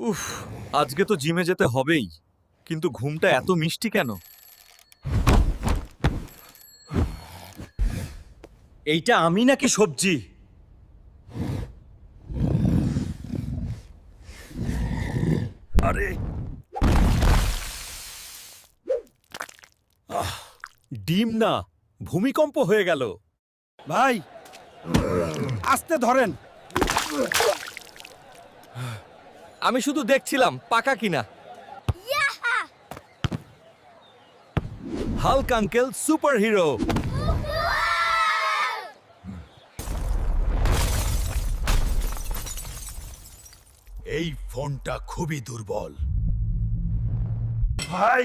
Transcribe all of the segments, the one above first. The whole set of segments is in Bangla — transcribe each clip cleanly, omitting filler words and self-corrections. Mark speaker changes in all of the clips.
Speaker 1: উফ, আজকে তো জিমে যেতে হবেই, কিন্তু ঘুমটা এত মিষ্টি কেন?
Speaker 2: এইটা আমি নাকি সবজি?
Speaker 1: আরে ডিম না, ভূমিকম্প হয়ে গেল।
Speaker 2: ভাই আস্তে ধরেন।
Speaker 1: আমি শুধু দেখছিলাম পাকা কিনা। Hulk uncle super hero.
Speaker 3: এই ফোনটা খুবই দুর্বল।
Speaker 2: ভাই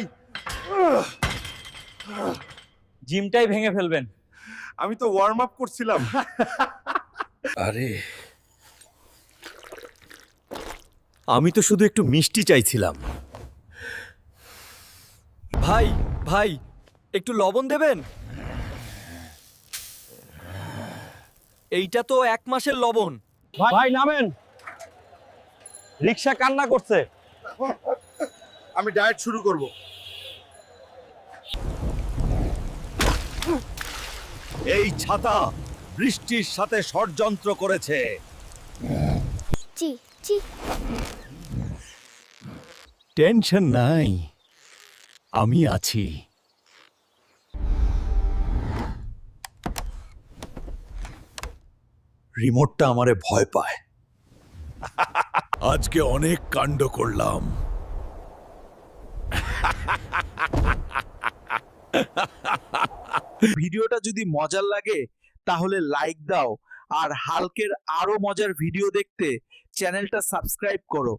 Speaker 2: জিমটাই ভেঙে ফেলবেন। আমি তো ওয়ার্ম আপ করছিলাম।
Speaker 1: আরে আমি তো শুধু একটু মিষ্টি চাইছিলাম। ভাই ভাই, একটু লবণ দেবেন? এইটা তো 1 মাসের লবণ।
Speaker 2: ভাই নামেন, রিক্সা কান্না করছে।
Speaker 3: আমি ডায়েট শুরু করব।
Speaker 1: এই ছাতা বৃষ্টির সাথে ষড়যন্ত্র করেছে।
Speaker 4: জি জি।
Speaker 1: টেনশন নাই, আমি আছি। রিমোটটা আমারে ভয় পায়।
Speaker 3: আজকে অনেক কাণ্ড করলাম।
Speaker 5: ভিডিওটা যদি মজার লাগে তাহলে লাইক দাও, আর হালকের আরো মজার ভিডিও দেখতে চ্যানেলটা সাবস্ক্রাইব করো।